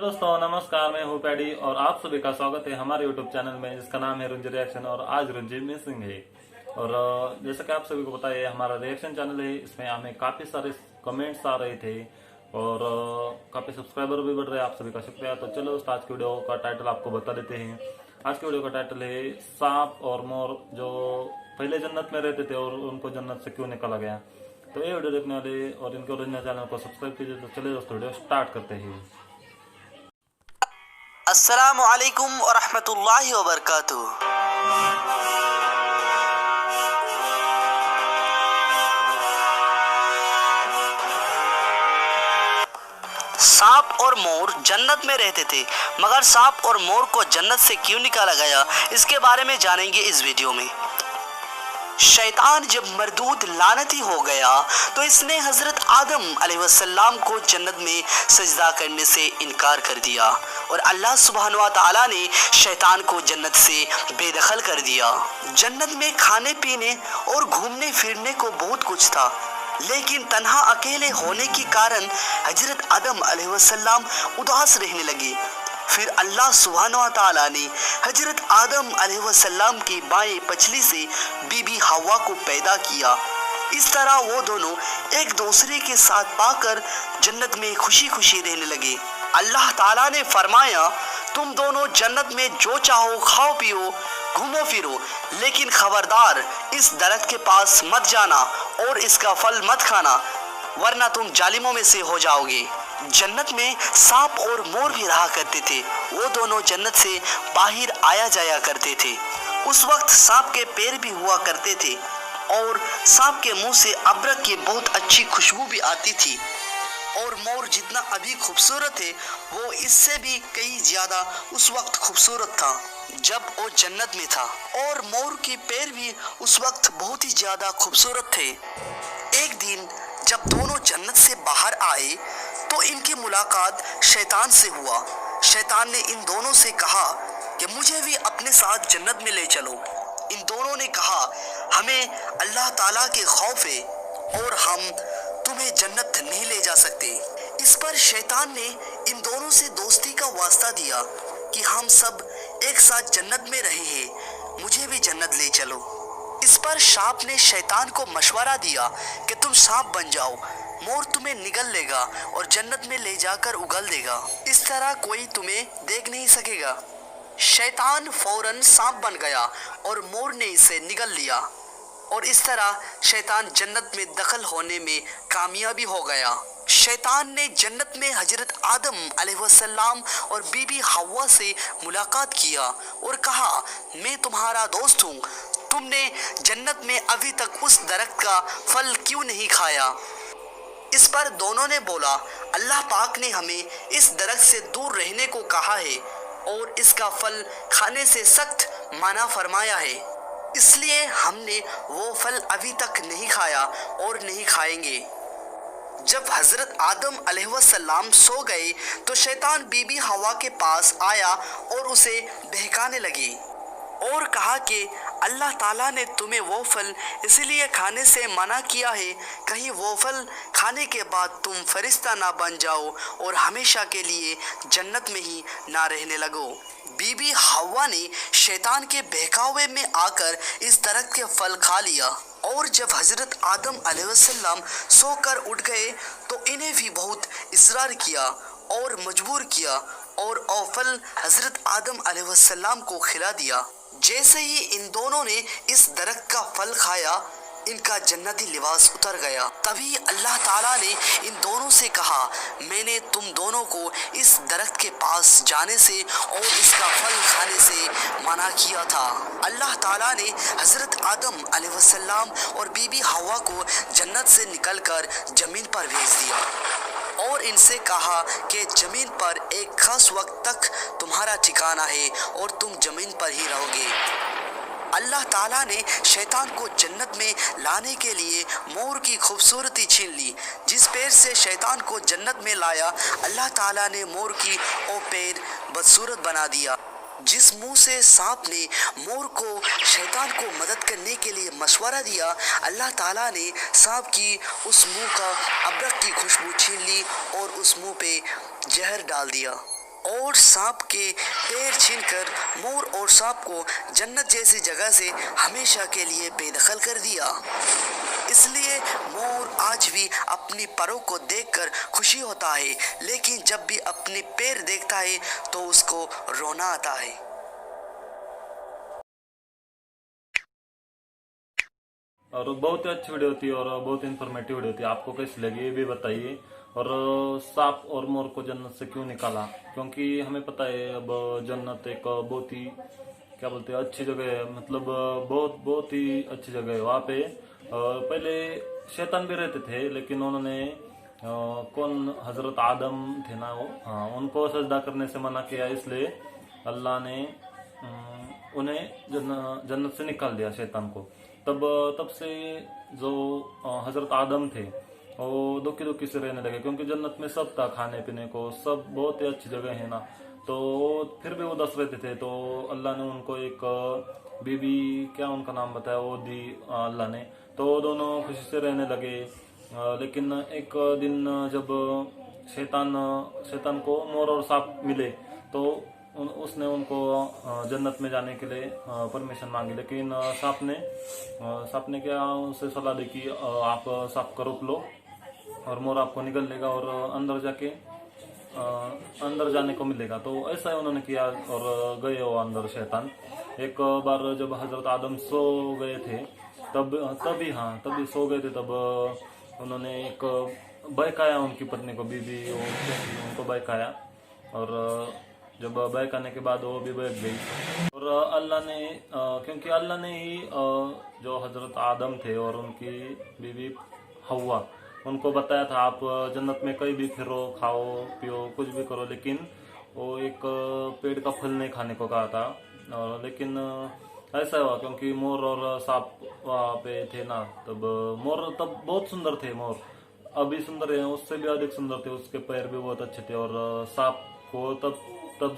दोस्तों नमस्कार, मैं हूँ पैडी और आप सभी का स्वागत है हमारे यूट्यूब चैनल में जिसका नाम है रुंजी रिएक्शन। और आज रुंजी मिसिंग है। और जैसा कि आप सभी को पता है हमारा रिएक्शन चैनल है, इसमें हमें काफ़ी सारे कमेंट्स आ रहे थे और काफ़ी सब्सक्राइबर भी बढ़ रहे हैं। आप सभी का शुक्रिया। तो चलो आज की वीडियो का टाइटल आपको बता देते हैं। आज की वीडियो का टाइटल है सांप और मोर जो पहले जन्नत में रहते थे और उनको जन्नत से क्यों निकाला गया। तो ये वीडियो देखने वाले और इनके ओरिजिनल चैनल को सब्सक्राइब कीजिए। तो चलिए दोस्तों वीडियो स्टार्ट करते हैं। अस्सलामु अलैकुम व रहमतुल्लाहि व बरकातुहू। सांप और मोर जन्नत में रहते थे, मगर सांप और मोर को जन्नत से क्यों निकाला गया, इसके बारे में जानेंगे इस वीडियो में। शैतान जब मरदूद लानती हो गया तो इसने हजरत आदम अलैहिस्सलाम को जन्नत में सजदा करने से इनकार कर दिया और अल्लाह सुब्हान व तआला ने शैतान को जन्नत से बेदखल कर दिया। जन्नत में खाने पीने और घूमने फिरने को बहुत कुछ था, लेकिन तन्हा अकेले होने के कारण हजरत आदम अलैहिस्सलाम उदास रहने लगे। फिर अल्लाह सुब्हान व तआला ने हजरत आदम अलैहिस्सलाम की बाएं पछली से बीबी हवा को पैदा किया। इस तरह वो दोनों एक दूसरे के साथ पाकर जन्नत में खुशी खुशी रहने लगे। अल्लाह ताला ने फरमाया, तुम दोनों जन्नत में जो चाहो खाओ पियो घूमो फिरो, लेकिन खबरदार इस दरख्त के पास मत जाना और इसका फल मत खाना, वरना तुम जालिमों में से हो जाओगे। जन्नत में सांप और मोर भी रहा करते थे। वो दोनों जन्नत से बाहर आया जाया करते थे। उस वक्त सांप के पैर भी हुआ करते थे और सांप के मुंह से अबरक की बहुत अच्छी खुशबू भी आती थी। और मोर जितना अभी खूबसूरत है वो इससे भी कई ज्यादा उस वक्त खूबसूरत था जब वो जन्नत में था। और मोर के पैर भी उस वक्त बहुत ही ज्यादा खूबसूरत थे। एक दिन जब दोनों जन्नत से बाहर आए तो इनकी मुलाकात शैतान से हुआ। शैतान ने इन दोनों से कहा कि मुझे भी अपने साथ जन्नत में ले चलो। इन दोनों ने कहा, हमें अल्लाह ताला के खौफ है और हम तुम्हें जन्नत नहीं ले जा सकते। इस पर शैतान ने इन दोनों से दोस्ती का वास्ता दिया कि हम सब एक साथ जन्नत में रहे हैं, मुझे भी जन्नत ले चलो। इस पर सांप ने शैतान को मशवरा दिया कि तुम सांप बन जाओ, मोर तुम्हें निगल लेगा और जन्नत में ले जाकर उगल देगा। इस तरह कोई तुम्हें देख नहीं सकेगा। शैतान फौरन सांप बन गया और मोर ने इसे निगल लिया और इस तरह शैतान जन्नत में दखल होने में कामयाबी हो गया। शैतान ने जन्नत में हजरत आदम अलैहिस्सलाम और बीबी हवा से मुलाकात किया और कहा, मैं तुम्हारा दोस्त हूँ, तुमने जन्नत में अभी तक उस दरख्त का फल क्यों नहीं खाया। इस पर दोनों ने बोला, अल्लाह पाक ने हमें इस दरख्त से दूर रहने को कहा है और इसका फल खाने से सख्त मना फरमाया है, इसलिए हमने वो फल अभी तक नहीं खाया और नहीं खाएंगे। जब हजरत आदम अलैहिस्सलाम सो गए तो शैतान बीबी हवा के पास आया और उसे बहकाने लगी और कहा कि अल्लाह ताला ने तुम्हें वो फल इसलिए खाने से मना किया है, कहीं वो फल खाने के बाद तुम फरिश्ता ना बन जाओ और हमेशा के लिए जन्नत में ही ना रहने लगो। बीबी हवा ने शैतान के बहकावे में आकर इस दरख्त के फल खा लिया और जब हजरत आदम अलैहिस्सलाम सोकर उठ गए तो इन्हें भी बहुत इसरार किया और मजबूर किया और वो फल हजरत आदम अलैहिस्सलाम को खिला दिया। जैसे ही इन दोनों ने इस दरख्त का फल खाया, इनका जन्नती लिबास उतर गया। तभी अल्लाह ताला ने इन दोनों से कहा, मैंने तुम दोनों को इस दरख्त के पास जाने से और इसका फल खाने से मना किया था। अल्लाह ताला ने हजरत आदम अलैहिस्सलाम और बीबी हवा को जन्नत से निकलकर जमीन पर भेज दिया और इनसे कहा कि जमीन पर एक खास वक्त तक तुम्हारा ठिकाना है और तुम जमीन पर ही रहोगे। अल्लाह ताला ने शैतान को जन्नत में लाने के लिए मोर की खूबसूरती छीन ली। जिस पैर से शैतान को जन्नत में लाया, अल्लाह ताला ने मोर की ओ पैर बदसूरत बना दिया। जिस मुंह से सांप ने मोर को शैतान को मदद करने के लिए मशवरा दिया, अल्लाह ताला ने सांप की उस मुंह का अबरक की खुशबू छीन ली और उस मुंह पे जहर डाल दिया। और सांप के पैर छीनकर मोर और सांप को जन्नत जैसी जगह से हमेशा के लिए बेदखल कर दिया। इसलिए मोर आज भी अपनी परों को देखकर खुशी होता है, लेकिन जब भी अपने पैर देखता है तो उसको रोना आता है। और बहुत ही अच्छी वीडियो थी और बहुत इन्फॉर्मेटिव वीडियो थी। आपको कैसी लगी ये भी बताइए। और सांप और मोर को जन्नत से क्यों निकाला? क्योंकि हमें पता है अब जन्नत एक बहुत ही क्या बोलते हैं अच्छी जगह है, मतलब बहुत ही अच्छी जगह है। वहाँ पे पहले शैतान भी रहते थे, लेकिन उन्होंने कौन हजरत आदम थे ना, वो उनको सजदा करने से मना किया, इसलिए अल्लाह ने उन्हें जन्नत से निकाल दिया शैतान को। तब से जो हजरत आदम थे वो दुखी दुखी से रहने लगे, क्योंकि जन्नत में सब था, खाने पीने को सब बहुत ही अच्छी जगह है ना। तो फिर भी उदास रहते थे, तो अल्लाह ने उनको एक बीबी, क्या उनका नाम बताया, वो दी अल्लाह ने। तो दोनों खुशी से रहने लगे। लेकिन एक दिन जब शैतान को मोर और सांप मिले, तो उसने उनको जन्नत में जाने के लिए परमिशन मांगी, लेकिन सांप ने क्या उसे सलाह दी कि आप सांप को रोक लो और मोर आपको निगल लेगा और अंदर जाने को मिलेगा। तो ऐसा ही उन्होंने किया और गए वो अंदर शैतान। एक बार जब हजरत आदम सो गए थे, तभी सो गए थे, तब उन्होंने एक बहकाया उनकी पत्नी को, बीबी उनको बहकाया, और जब बहकाने के बाद वो भी बहक गई। और अल्लाह ने क्योंकि अल्लाह ने ही जो हजरत आदम थे और उनकी बीवी हवा, उनको बताया था आप जन्नत में कहीं भी फिरो, खाओ पियो, कुछ भी करो, लेकिन वो एक पेड़ का फल नहीं खाने को कहा था। लेकिन ऐसा हुआ, क्योंकि मोर और सांप वहाँ पे थे ना, तब मोर तब बहुत सुंदर थे, मोर अभी सुंदर है, उससे भी अधिक सुंदर थे, उसके पैर भी बहुत अच्छे थे। और सांप को तब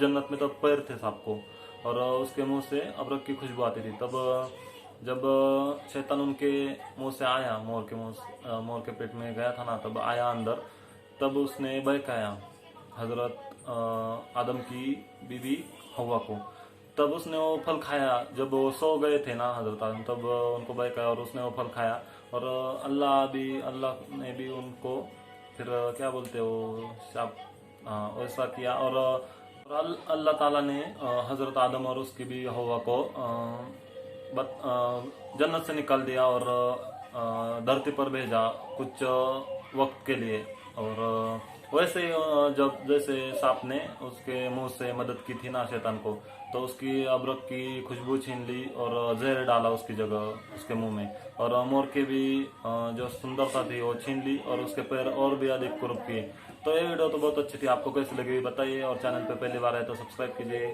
जन्नत में तब पैर थे सांप को, और उसके मुंह से अबरक की खुशबू आती थी। तब जब शैतान उनके मुंह से आया, मोर के पेट में गया था ना, तब आया अंदर, तब उसने बहकाया हजरत आदम की बीबी हवा को। तब उसने वो फल खाया, जब वो सो गए थे ना हजरत आदम, तब उनको बहकाया और उसने वो फल खाया। और अल्लाह ने भी उनको फिर क्या बोलते हो शाप वैसा किया। और अल्लाह ताला ने हजरत आदम और उसकी भी हवा को जन्नत से निकाल दिया और धरती पर भेजा कुछ वक्त के लिए। और वैसे जैसे सांप ने उसके मुंह से मदद की थी ना शैतान को, तो उसकी अबरक की खुशबू छीन ली और जहर डाला उसकी जगह उसके मुंह में। और मोर के भी जो सुंदरता थी वो छीन ली और उसके पैर और भी अधिक कुरूप किए। तो ये वीडियो तो बहुत अच्छी थी, आपको कैसी लगी बताइए, और चैनल पे पहली बार है तो सब्सक्राइब कीजिए।